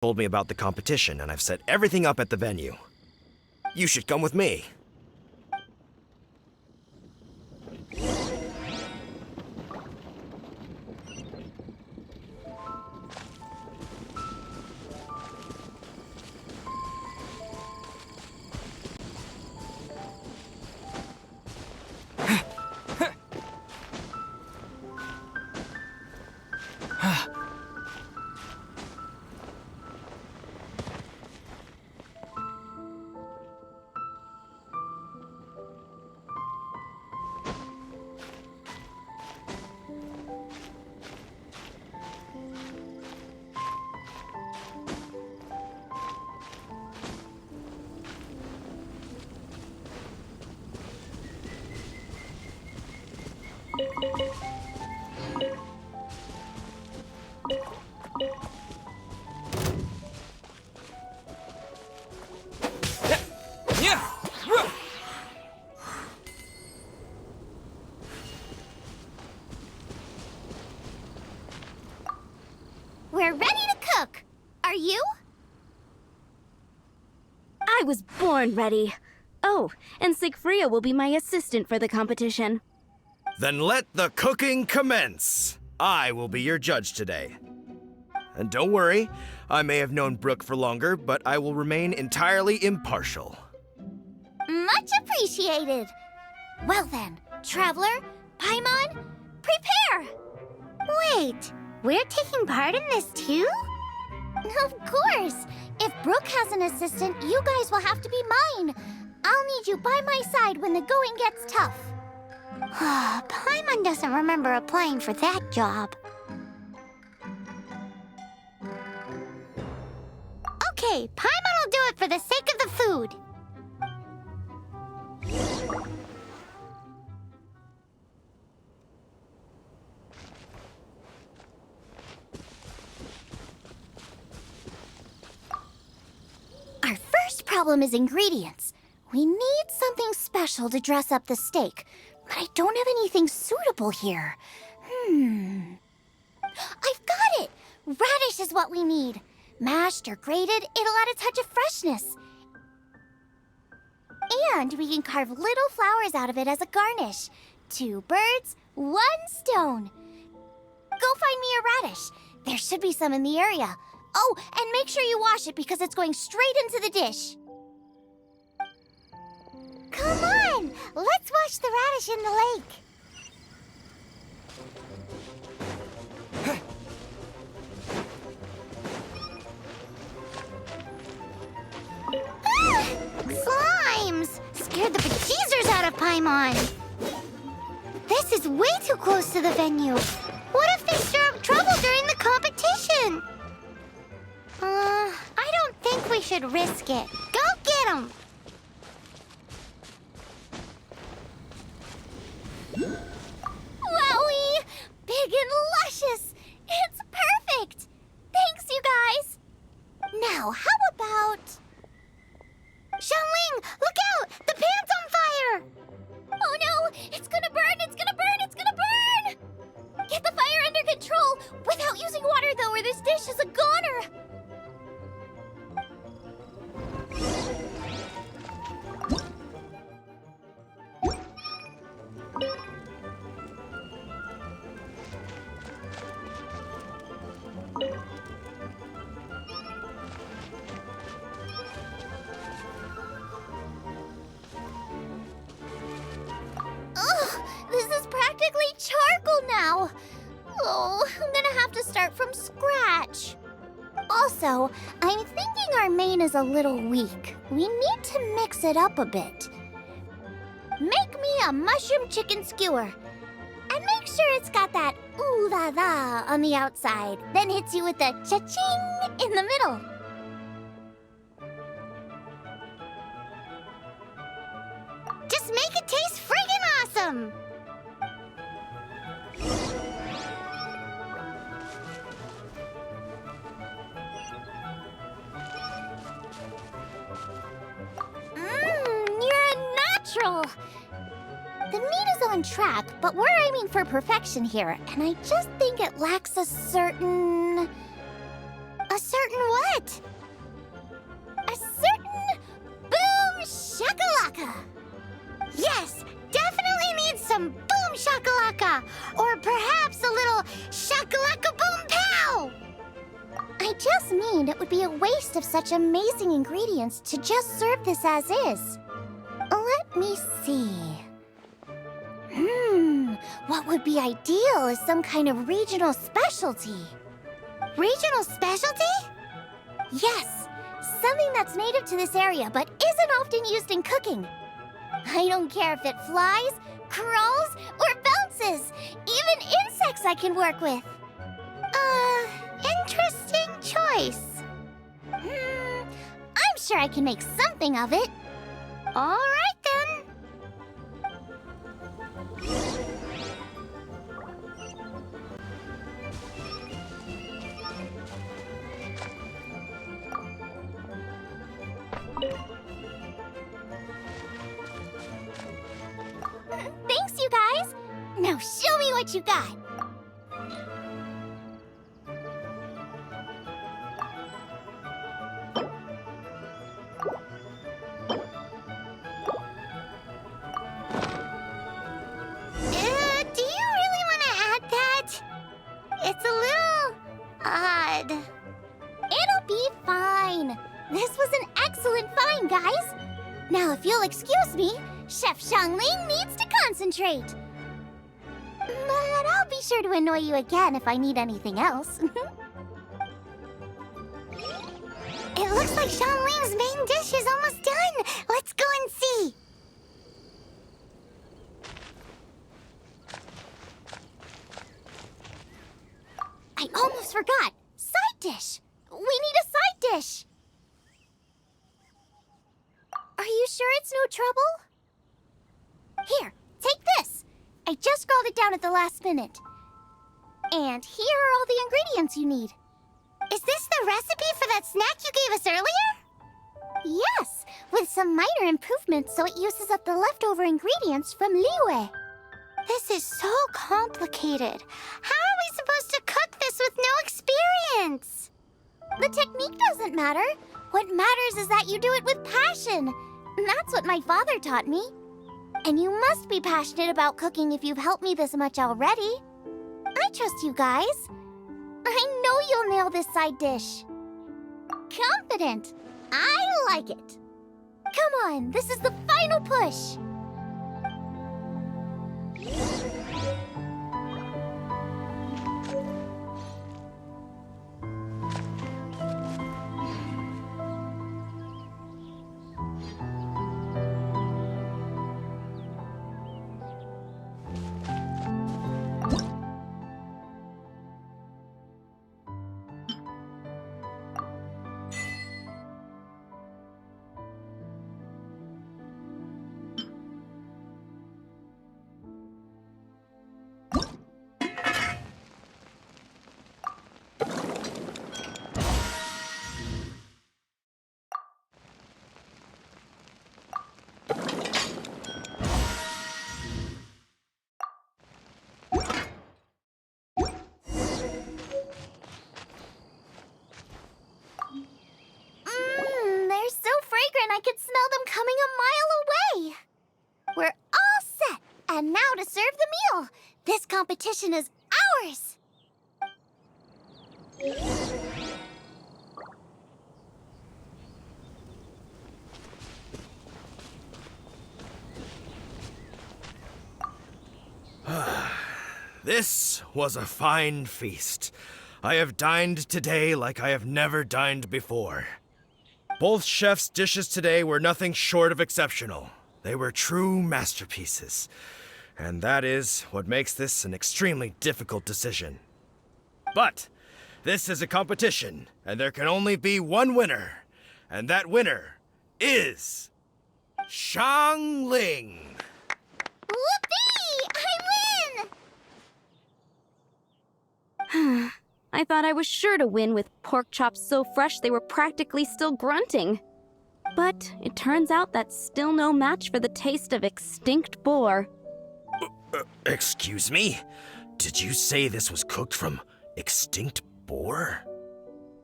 Told me about the competition, and I've set everything up at the venue. You should come with me. We're ready to cook. Are you? I was born ready. Oh, and Sigfria will be my assistant for the competition. Then let the cooking commence. I will be your judge today. And don't worry, I may have known Brooke for longer, but I will remain entirely impartial. Much appreciated. Well then, Traveler, Paimon, prepare! Wait, we're taking part in this too? Of course! If Brooke has an assistant, you guys will have to be mine. I'll need you by my side when the going gets tough. Paimon doesn't remember applying for that job. Okay, Paimon will do it for the sake of the food. Our first problem is ingredients. We need something special to dress up the steak, but I don't have anything suitable here. I've got it! Radish is what we need. Mashed or grated, it'll add a touch of freshness. And we can carve little flowers out of it as a garnish. 2 birds, 1 stone. Go find me a radish. There should be some in the area. Oh, and make sure you wash it because it's going straight into the dish. Come on! Let's wash the radish in the lake. Ah! Slimes! Scared the bejeezers out of Paimon. This is way too close to the venue. What if they stir up trouble during the competition? I don't think we should risk it. Go get them! Wowie! Big and luscious! It's perfect! Thanks, you guys! Now, how about... Xiangling, look out! The pan's on fire! Oh no! It's gonna burn! It's gonna burn! It's gonna burn! Get the fire under control! Without using water, though, or this dish is a goner! This is practically charcoal now. Oh, I'm gonna have to start from scratch. Also, I'm thinking our main is a little weak. We need to mix it up a bit. Make me a mushroom chicken skewer. And make sure it's got that ooh la la on the outside. Then hits you with the cha-ching in the middle. Just make it taste friggin' awesome! You're a natural! The meat is on track, but we're aiming for perfection here, and I just think it lacks a certain... A certain what? Yes, definitely needs some boom shakalaka, or perhaps a little shakalaka boom pow. I just mean it would be a waste of such amazing ingredients to just serve this as is. Let me see. What would be ideal is some kind of regional specialty. Regional specialty? Yes, something that's native to this area but isn't often used in cooking. I don't care if it flies, crawls, or bounces. Even insects I can work with. Interesting choice. I'm sure I can make something of it. All right then. Thanks, you guys. Now show me what you got. Do you really want to add that? It's a little odd. It'll be fine. This was an excellent find, guys. Now, if you'll excuse me, Chef Xiangling needs to concentrate. But I'll be sure to annoy you again if I need anything else. It looks like Xiangling's main dish is almost done. Let's go and see. I almost forgot. Side dish. We need a side dish. Are you sure it's no trouble? Here, take this. I just scrawled it down at the last minute. And here are all the ingredients you need. Is this the recipe for that snack you gave us earlier? Yes, with some minor improvements so it uses up the leftover ingredients from Liyue. This is so complicated. How are we supposed to cook this with no experience? The technique doesn't matter. What matters is that you do it with passion. That's what my father taught me. And you must be passionate about cooking if you've helped me this much already. I trust you guys. I know you'll nail this side dish. Confident. I like it. Come on, this is the final push. They're so fragrant I could smell them coming a mile away. We're all set, and now to serve the meal. This competition is ours. This was a fine feast. I have dined today like I have never dined before. Both chefs' dishes today were nothing short of exceptional. They were true masterpieces. And that is what makes this an extremely difficult decision. But this is a competition, and there can only be one winner. And that winner is Xiangling. Whoopee! I win! I thought I was sure to win with pork chops so fresh they were practically still grunting. But it turns out that's still no match for the taste of extinct boar. Excuse me? Did you say this was cooked from extinct boar?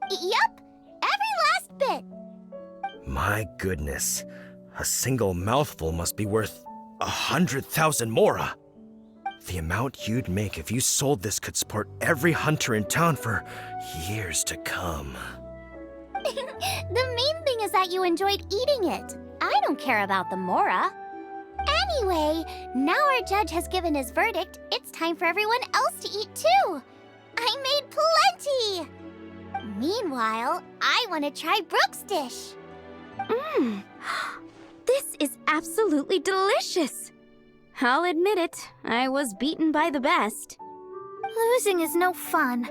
Yep, every last bit. My goodness. A single mouthful must be worth 100,000 mora. The amount you'd make if you sold this could support every hunter in town for years to come. The main thing is that you enjoyed eating it. I don't care about the mora. Anyway, now our judge has given his verdict. It's time for everyone else to eat too. I made plenty! Meanwhile, I want to try Brooke's dish. This is absolutely delicious. I'll admit it, I was beaten by the best. Losing is no fun,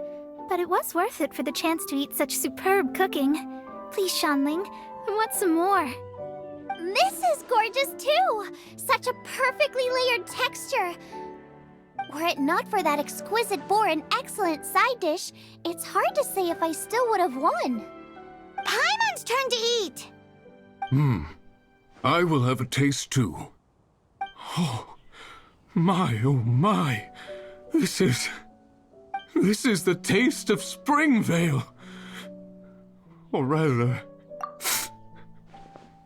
but it was worth it for the chance to eat such superb cooking. Please, Shanling, I want some more. This is gorgeous too! Such a perfectly layered texture. Were it not for that exquisite boar and excellent side dish, it's hard to say if I still would have won. Paimon's turn to eat! I will have a taste too. Oh my. This is the taste of Springvale. Or rather,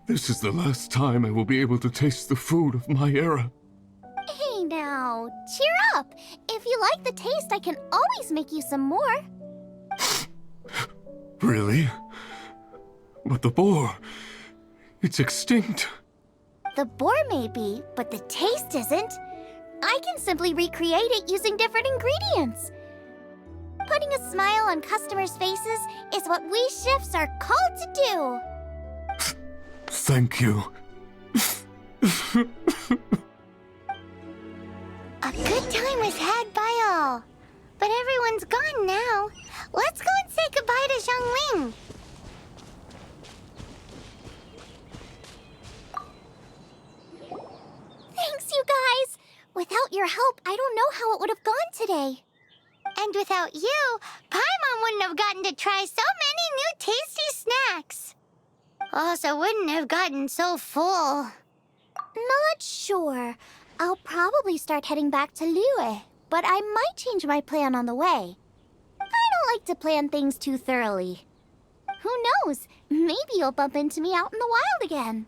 this is the last time I will be able to taste the food of my era. Hey now, cheer up! If you like the taste, I can always make you some more. Really? But the boar, it's extinct. The boar may be, but the taste isn't. I can simply recreate it using different ingredients. Putting a smile on customers' faces is what we chefs are called to do. Thank you. A good time was had by all. But everyone's gone now. Let's go and say goodbye to Xiangling. Thanks, you guys. Without your help, I don't know how it would have gone today. And without you, Paimon wouldn't have gotten to try so many new tasty snacks. Also wouldn't have gotten so full. Not sure. I'll probably start heading back to Liyue, but I might change my plan on the way. I don't like to plan things too thoroughly. Who knows? Maybe you'll bump into me out in the wild again.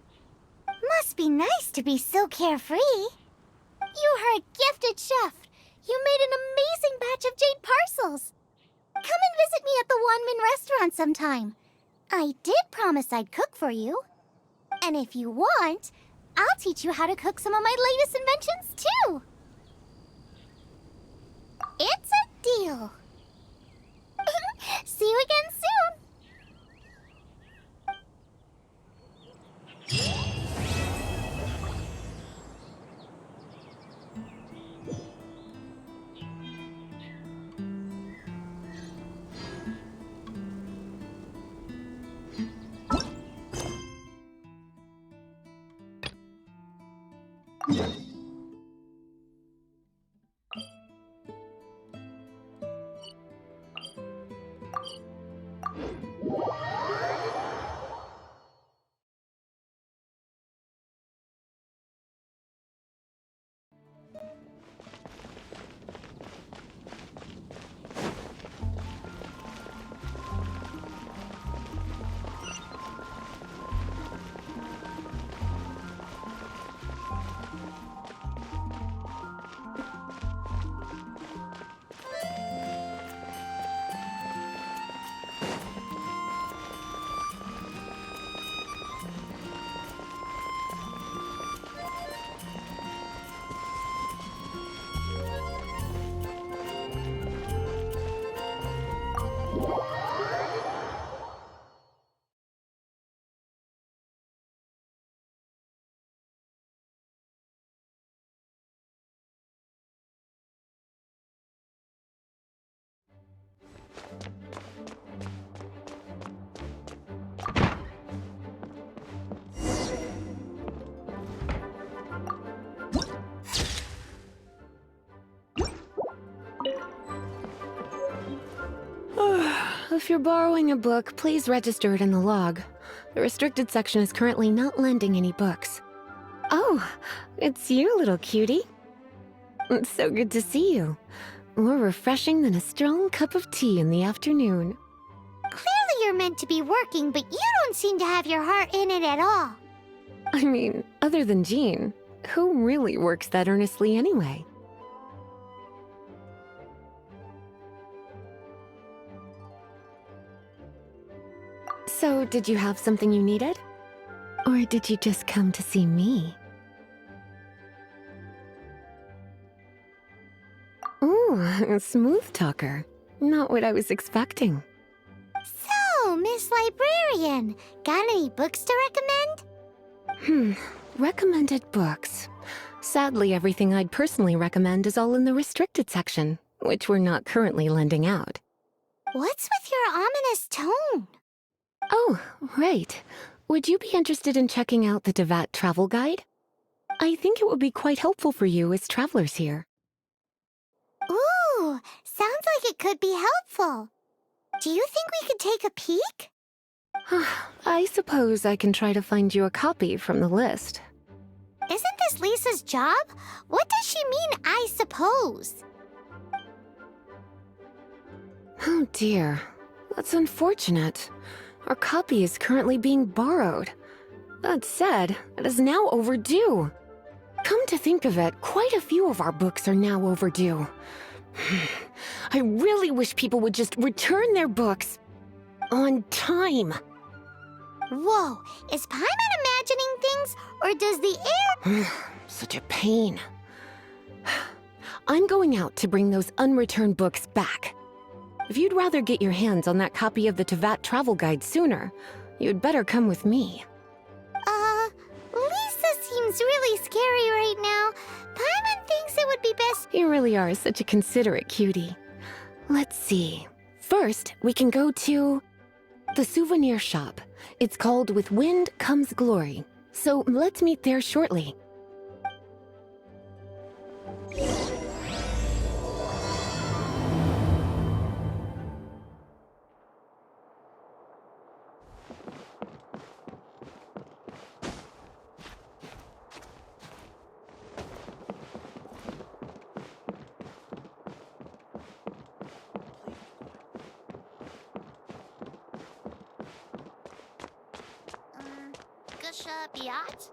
Must be nice to be so carefree. You are a gifted chef. You made an amazing batch of jade parcels. Come and visit me at the Wanmin restaurant sometime. I did promise I'd cook for you. And if you want, I'll teach you how to cook some of my latest inventions too. It's a deal. See you again soon. If you're borrowing a book, please register it in the log. The restricted section is currently not lending any books. Oh, it's you, little cutie. It's so good to see you. More refreshing than a strong cup of tea in the afternoon. Clearly you're meant to be working, but you don't seem to have your heart in it at all. I mean, other than Jean, who really works that earnestly anyway? So, did you have something you needed? Or did you just come to see me? Ooh, smooth talker. Not what I was expecting. So, Miss Librarian, got any books to recommend? Recommended books. Sadly, everything I'd personally recommend is all in the restricted section, which we're not currently lending out. What's with your ominous tone? Oh, right. Would you be interested in checking out the Devat travel guide? I think it would be quite helpful for you as travelers here. Ooh, sounds like it could be helpful. Do you think we could take a peek? I suppose I can try to find you a copy from the list. Isn't this Lisa's job? What does she mean, I suppose? Oh dear, that's unfortunate. Our copy is currently being borrowed. That said, it is now overdue. Come to think of it, quite a few of our books are now overdue. I really wish people would just return their books on time. Whoa, is Paimon imagining things, or does the air— Such a pain. I'm going out to bring those unreturned books back. If you'd rather get your hands on that copy of the Tevat travel guide sooner, you'd better come with me. Lisa seems really scary right now. Paimon thinks it would be best— You really are such a considerate cutie. Let's see. First, we can go to the souvenir shop. It's called With Wind Comes Glory. So let's meet there shortly. Gusha Biat?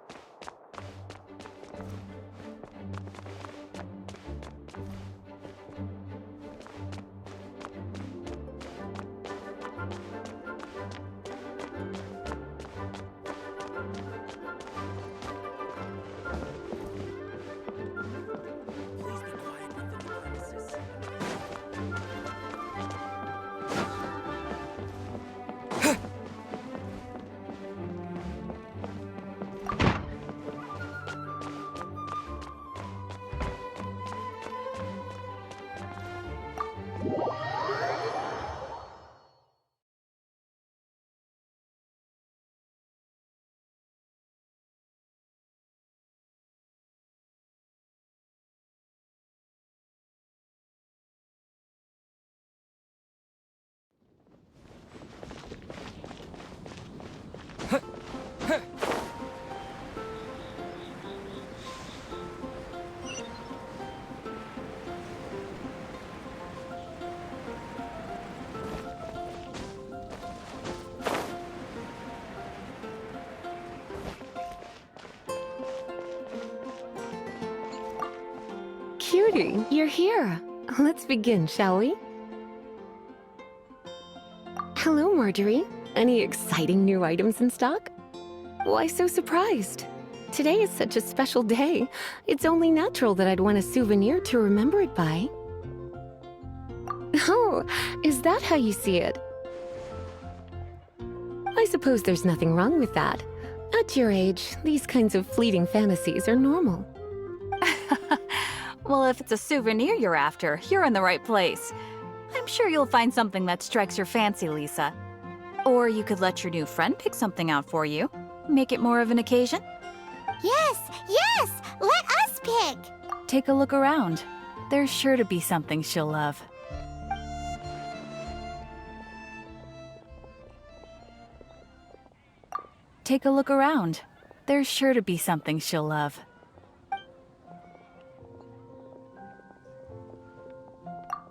Cutie, you're here. Let's begin, shall we? Hello, Marjorie. Any exciting new items in stock? Why so surprised? Today is such a special day. It's only natural that I'd want a souvenir to remember it by. Oh, is that how you see it? I suppose there's nothing wrong with that. At your age, these kinds of fleeting fantasies are normal. Well, if it's a souvenir you're after, you're in the right place. I'm sure you'll find something that strikes your fancy, Lisa. Or you could let your new friend pick something out for you. Make it more of an occasion. Yes, yes! Let us pick! Take a look around. There's sure to be something she'll love. Take a look around. There's sure to be something she'll love.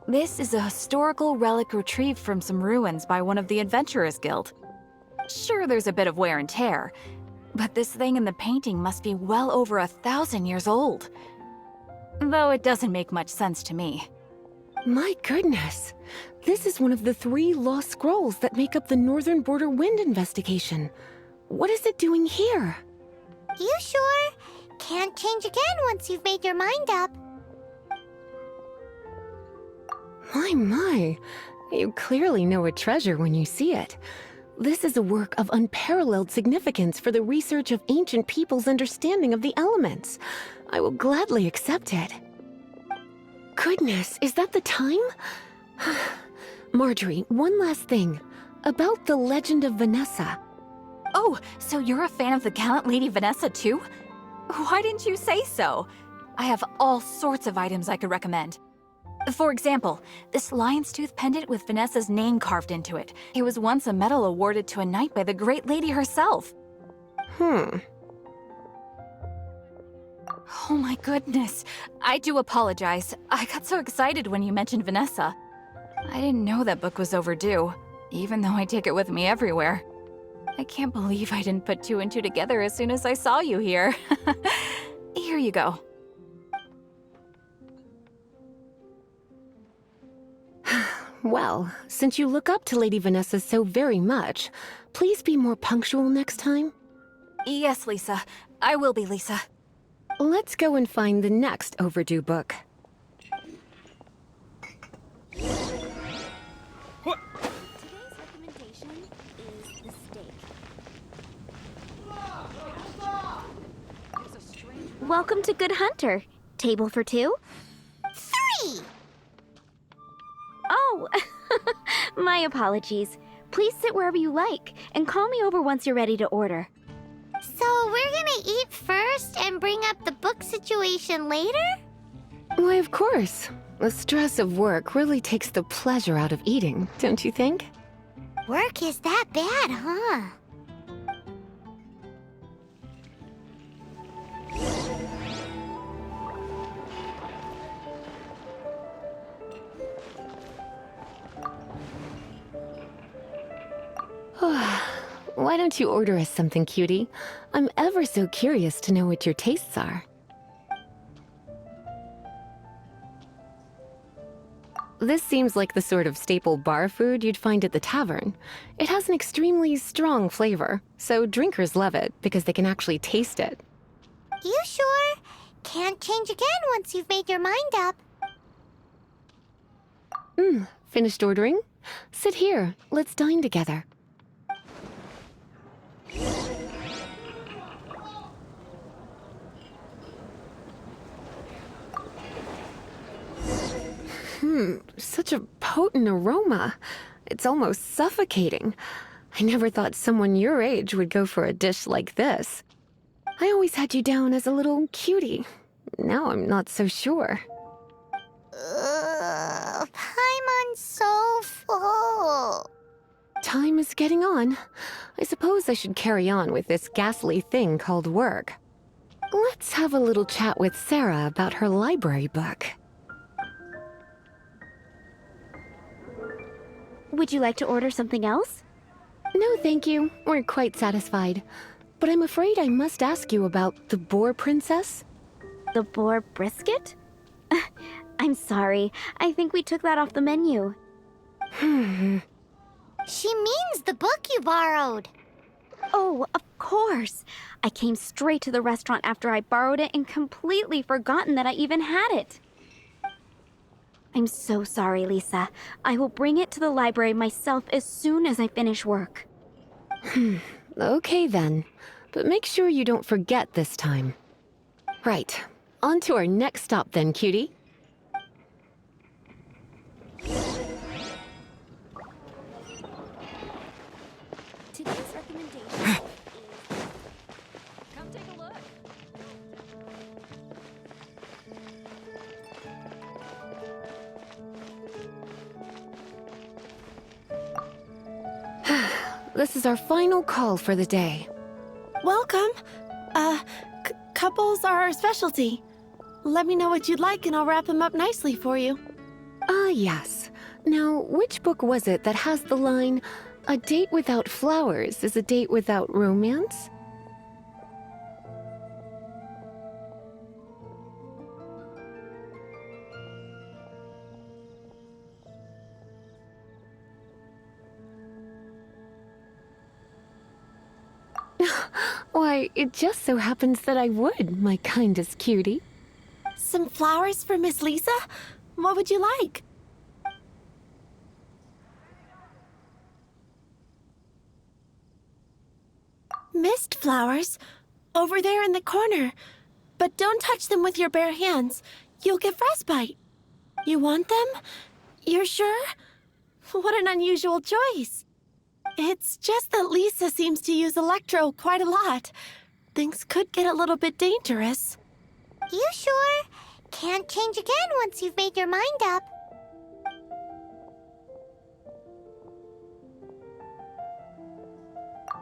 This is a historical relic retrieved from some ruins by one of the Adventurers Guild. Sure, there's a bit of wear and tear, But this thing in the painting must be well over 1,000 years old. Though it doesn't make much sense to me. My goodness. This is one of the 3 lost scrolls that make up the Northern Border Wind investigation. What is it doing here? You sure? Can't change again once you've made your mind up. My. You clearly know a treasure when you see it. This is a work of unparalleled significance for the research of ancient people's understanding of the elements. I will gladly accept it. Goodness, is that the time? Marjorie, one last thing. About the legend of Vanessa. Oh, so you're a fan of the gallant Lady Vanessa too? Why didn't you say so? I have all sorts of items I could recommend. For example, this lion's tooth pendant with Vanessa's name carved into it. It was once a medal awarded to a knight by the great lady herself. Oh my goodness. I do apologize. I got so excited when you mentioned Vanessa. I didn't know that book was overdue, even though I take it with me everywhere. I can't believe I didn't put 2 and 2 together as soon as I saw you here. Here you go. Well, since you look up to Lady Vanessa so very much, please be more punctual next time. Yes, Lisa. I will be, Lisa. Let's go and find the next overdue book. What? Today's recommendation is the steak. Welcome to Good Hunter. Table for 2? 3! Oh, my apologies. Please sit wherever you like, and call me over once you're ready to order. So we're gonna eat first and bring up the book situation later? Why, of course. The stress of work really takes the pleasure out of eating, don't you think? Work is that bad, huh? Why don't you order us something, cutie? I'm ever so curious to know what your tastes are. This seems like the sort of staple bar food you'd find at the tavern. It has an extremely strong flavor, so drinkers love it because they can actually taste it. You sure? Can't change again once you've made your mind up. Finished ordering? Sit here. Let's dine together. Such a potent aroma. It's almost suffocating. I never thought someone your age would go for a dish like this. I always had you down as a little cutie. Now I'm not so sure. Paimon's so full. Time is getting on. I suppose I should carry on with this ghastly thing called work. Let's have a little chat with Sarah about her library book. Would you like to order something else? No, thank you. We're quite satisfied. But I'm afraid I must ask you about the Boar Princess. The boar brisket? I'm sorry. I think we took that off the menu. She means the book you borrowed. Oh, of course. I came straight to the restaurant after I borrowed it and completely forgotten that I even had it. I'm so sorry, Lisa. I will bring it to the library myself as soon as I finish work. Okay then. But make sure you don't forget this time. Right. On to our next stop then, cutie. Today's recommendation is... Come take a look. This is our final call for the day. Welcome. Couples are our specialty. Let me know what you'd like and I'll wrap them up nicely for you. Yes. Now, which book was it that has the line, "A date without flowers is a date without romance"? Why, it just so happens that I would, my kindest cutie. Some flowers for Miss Lisa? What would you like? Mist flowers? Over there in the corner. But don't touch them with your bare hands. You'll get frostbite. You want them? You're sure? What an unusual choice. It's just that Lisa seems to use Electro quite a lot. Things could get a little bit dangerous. You sure? Can't change again once you've made your mind up.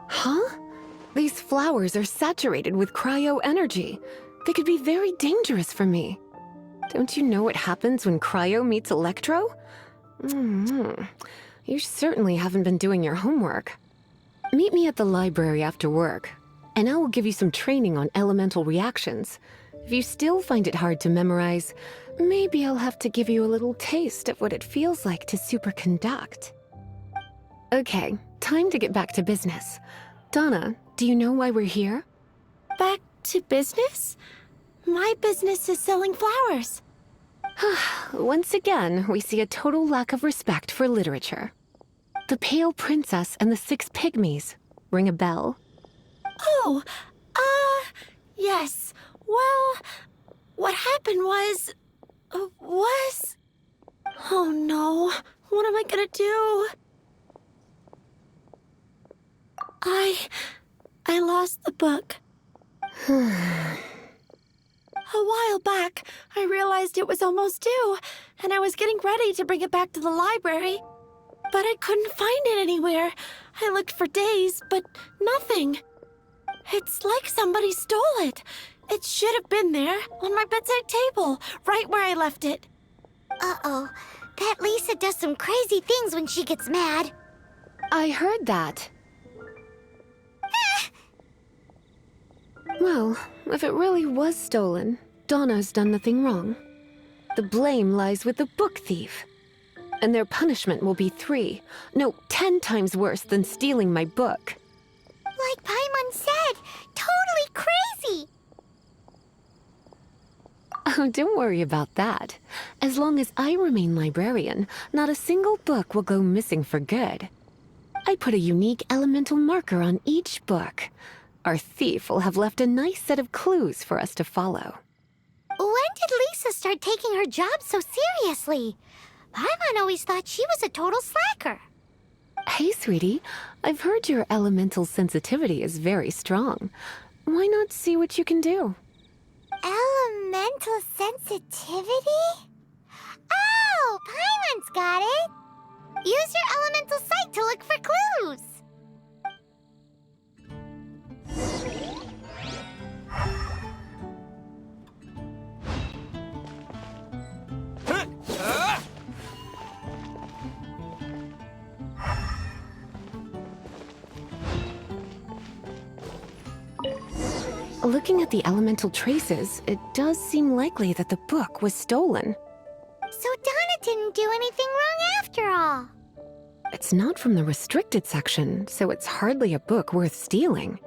Huh? These flowers are saturated with cryo energy. They could be very dangerous for me. Don't you know what happens when cryo meets electro? You certainly haven't been doing your homework. Meet me at the library after work, and I will give you some training on elemental reactions. If you still find it hard to memorize, maybe I'll have to give you a little taste of what it feels like to superconduct. Okay, time to get back to business. Donna, do you know why we're here? Back to business? My business is selling flowers. Once again, we see a total lack of respect for literature. The Pale Princess and the Six Pygmies. Ring a bell? Oh, yes. Well, what happened was... Oh no, what am I gonna do? I lost the book. A while back, I realized it was almost due, and I was getting ready to bring it back to the library. But I couldn't find it anywhere. I looked for days, but nothing. It's like somebody stole it. It should have been there, on my bedside table, right where I left it. Uh-oh. That Lisa does some crazy things when she gets mad. I heard that. Well, if it really was stolen, Donna's done nothing wrong. The blame lies with the book thief. And their punishment will be 10 times worse than stealing my book. Like Paimon said, totally crazy. Oh, don't worry about that. As long as I remain librarian, not a single book will go missing for good. I put a unique elemental marker on each book. Our thief will have left a nice set of clues for us to follow. When did Lisa start taking her job so seriously? Paimon always thought she was a total slacker. Hey, sweetie. I've heard your elemental sensitivity is very strong. Why not see what you can do? Elemental sensitivity? Oh, Paimon's got it. Use your elemental sight to look for clues. Looking at the elemental traces, it does seem likely that the book was stolen. So Donna didn't do anything wrong after all. It's not from the restricted section, so it's hardly a book worth stealing.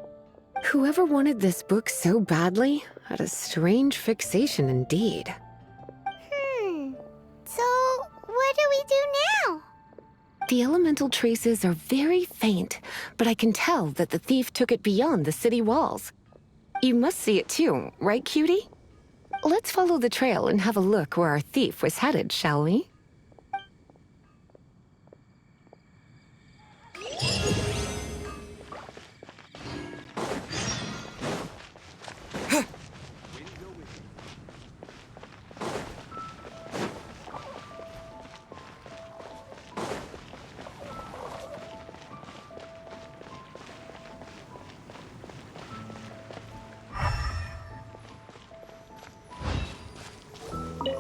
Whoever wanted this book so badly had a strange fixation indeed. So what do we do now? The elemental traces are very faint, but I can tell that the thief took it beyond the city walls. You must see it too, right, cutie? Let's follow the trail and have a look where our thief was headed, shall we?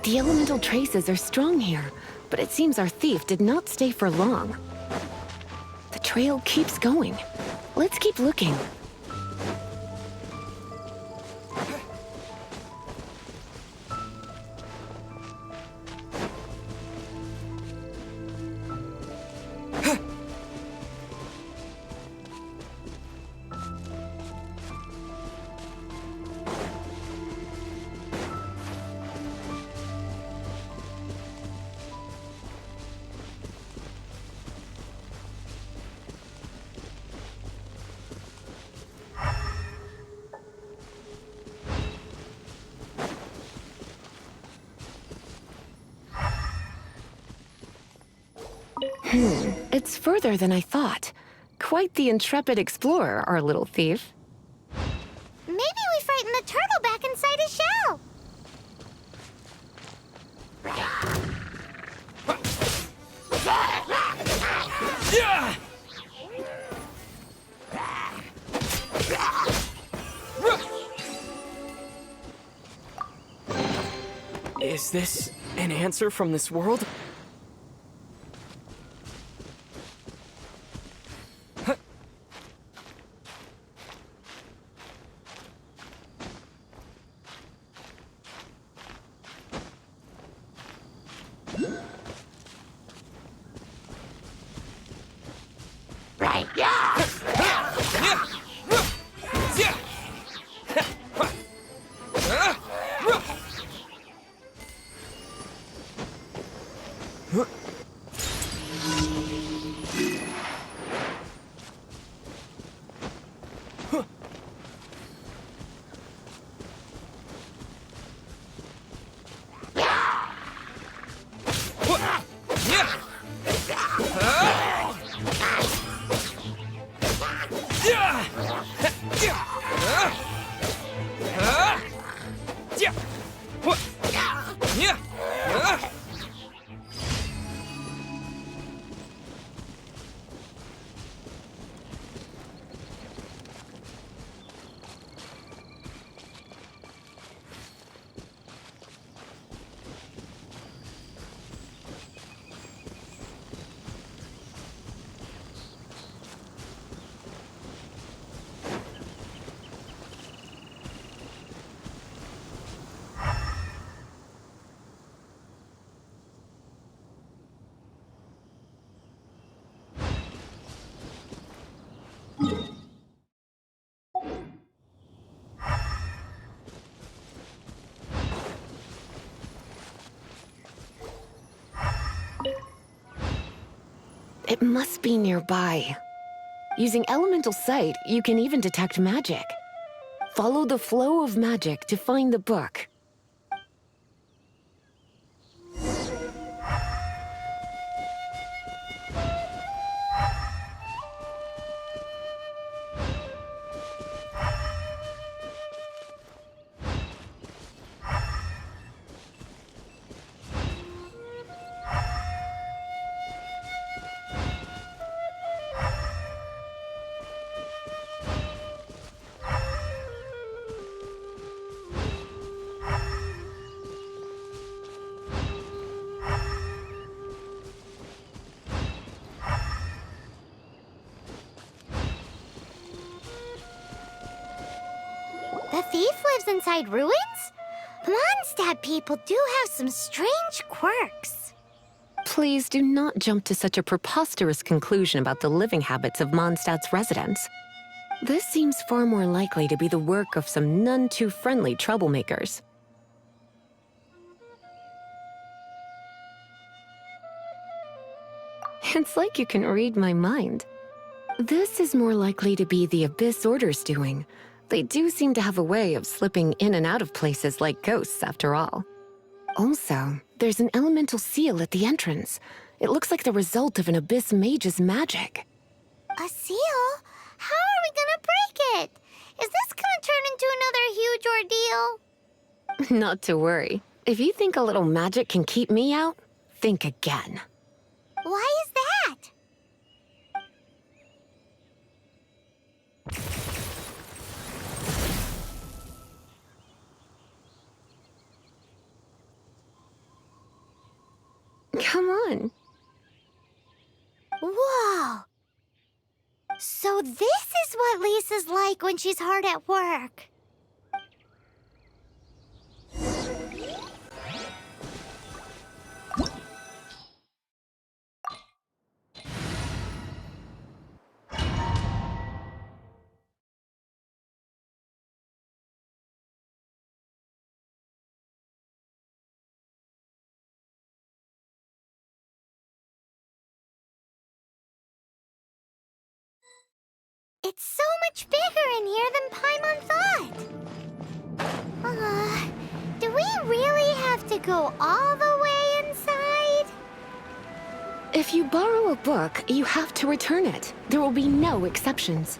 The elemental traces are strong here, but it seems our thief did not stay for long. The trail keeps going. Let's keep looking. It's further than I thought. Quite the intrepid explorer, our little thief. Maybe we frightened the turtle back inside his shell. Yeah! Is this an answer from this world? It must be nearby. Using elemental sight, you can even detect magic. Follow the flow of magic to find the book. The thief lives inside ruins? Mondstadt people do have some strange quirks. Please do not jump to such a preposterous conclusion about the living habits of Mondstadt's residents. This seems far more likely to be the work of some none too friendly troublemakers. It's like you can read my mind. This is more likely to be the Abyss Order's doing. They do seem to have a way of slipping in and out of places like ghosts, after all. Also, there's an elemental seal at the entrance. It looks like the result of an Abyss mage's magic. A seal? How are we gonna break it? Is this gonna turn into another huge ordeal? Not to worry. If you think a little magic can keep me out, think again. Why is that? Come on. Whoa! So this is what Lisa's like when she's hard at work. It's so much bigger in here than Paimon thought. Do we really have to go all the way inside? If you borrow a book, you have to return it. There will be no exceptions.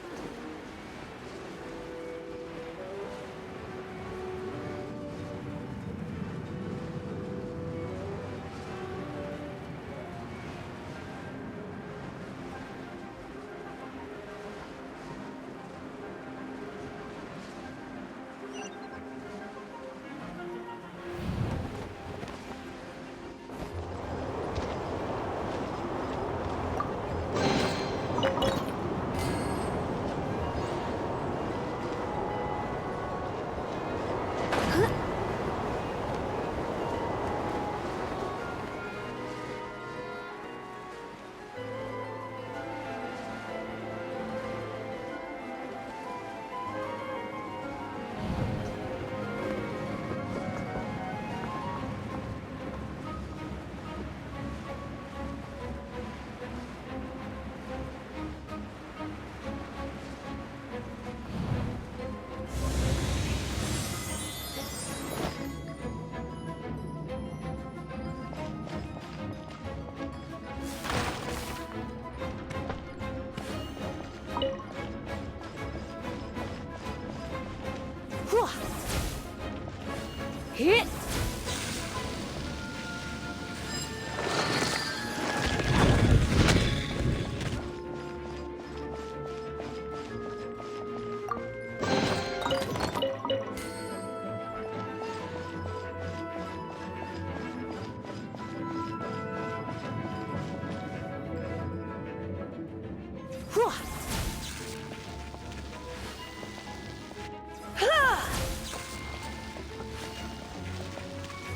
Hit!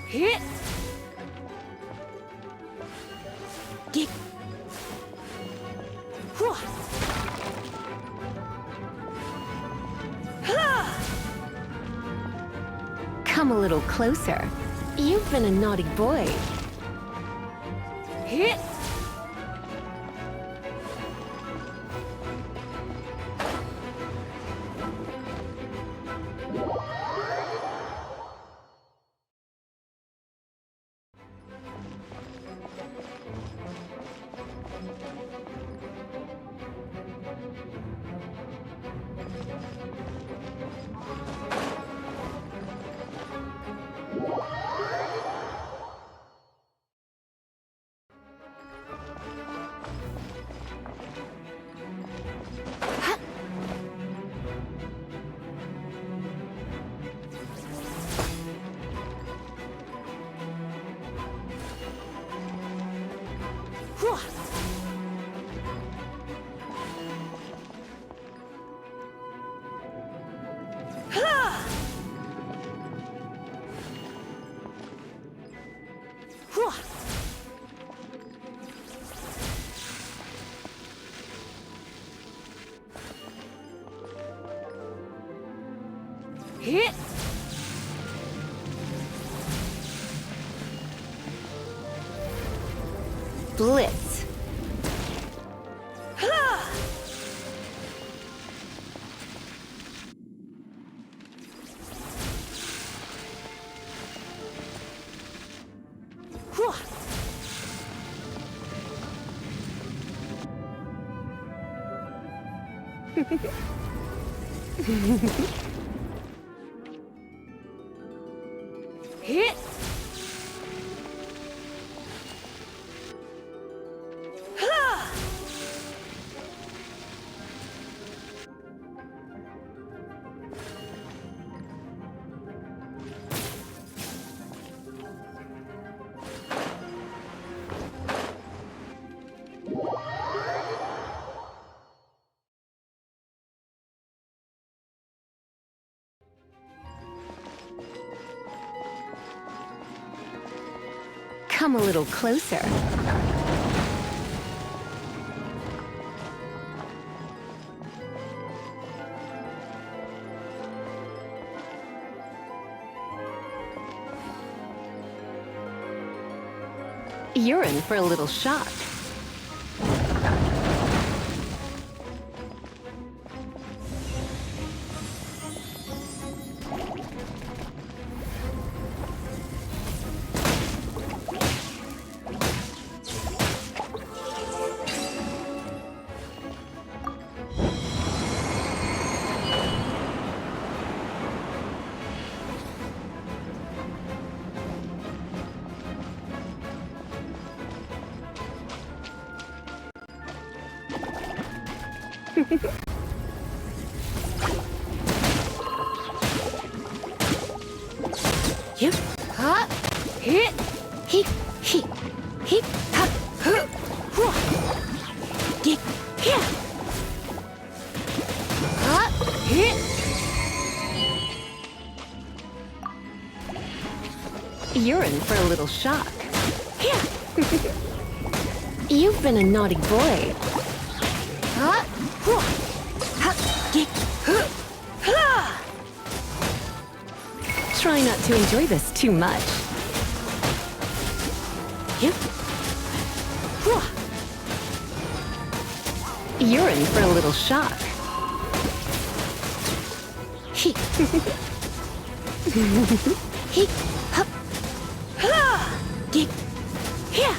Hit! Get! Come a little closer. You've been a naughty boy. Hit! Hit! Blitz. Hit! Come a little closer. You're in for a little shock. Yep. Ha. Hit. He. He. He. Ha. Huh. Huh. Get. Here. Ha. Hit. You're in for a little shock. Here. You've been a naughty boy. Ha. Huh. Ha. Get. Huh. Ha. Try not to enjoy this too much. Yep. You're in for a little shock. He. He. Hup. Ha. Get. Here.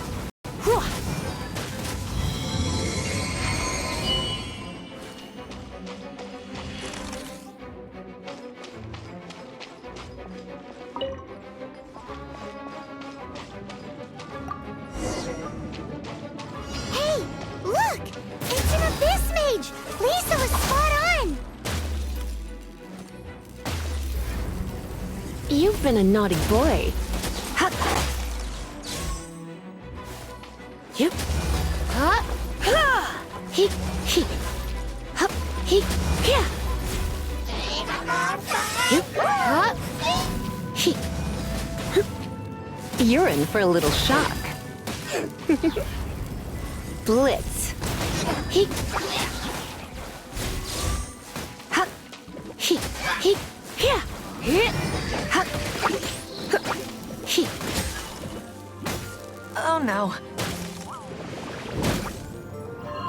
Hey, look! It's an abyss mage! Lisa was spot on! You've been a naughty boy. Ha. Yep. Ha. Ha. He. He. Hup. He. Here. Yep. Ha. He. You're in for a little shock. Blitz. He. Ha. He. He. Here. Here. Ha. He. Oh no.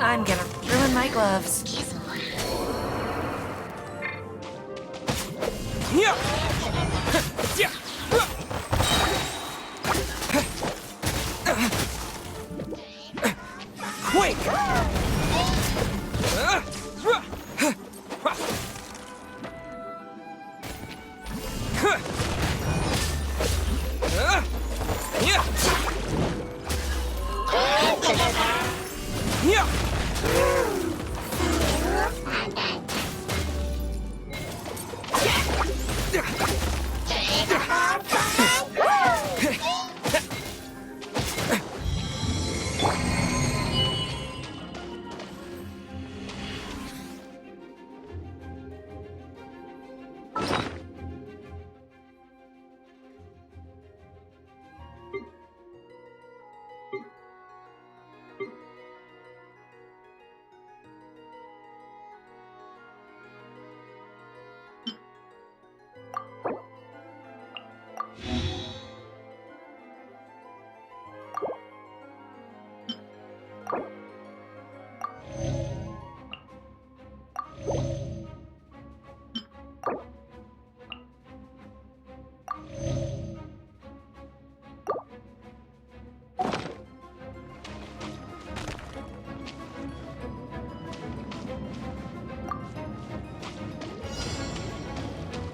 I'm gonna ruin my gloves. Yeah. Yeah. Quick!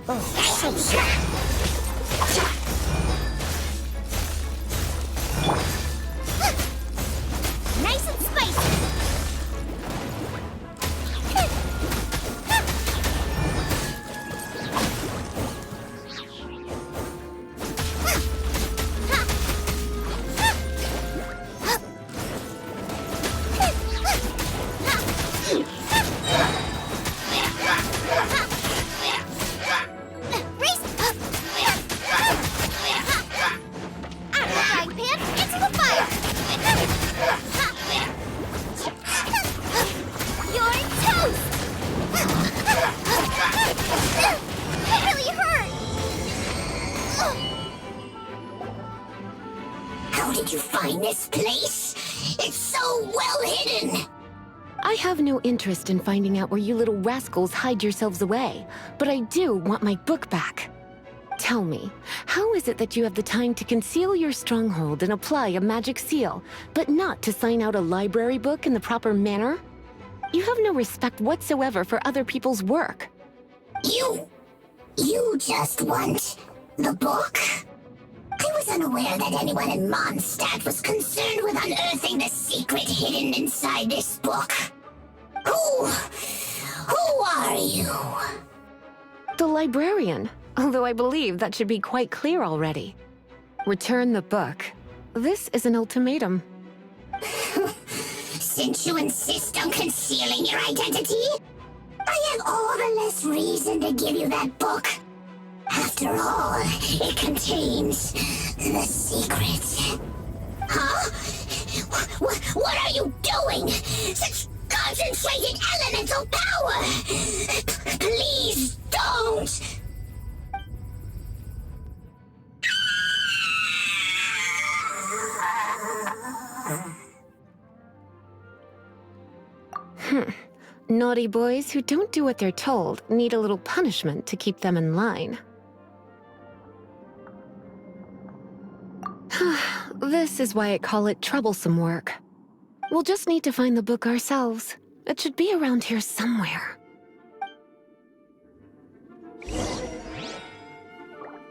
Nice and spicy! did you find this place? It's so well hidden! I have no interest in finding out where you little rascals hide yourselves away, but I do want my book back. Tell me, how is it that you have the time to conceal your stronghold and apply a magic seal, but not to sign out a library book in the proper manner? You have no respect whatsoever for other people's work. You just want the book? I was unaware that anyone in Mondstadt was concerned with unearthing the secret hidden inside this book. Who are you? The librarian, although I believe that should be quite clear already. Return the book. This is an ultimatum. Since you insist on concealing your identity, I have all the less reason to give you that book. After all, it contains the secret. Huh? What are you doing? Such concentrated elemental power! Please don't! Naughty boys who don't do what they're told need a little punishment to keep them in line. This is why I call it troublesome work. We'll just need to find the book ourselves. It should be around here somewhere.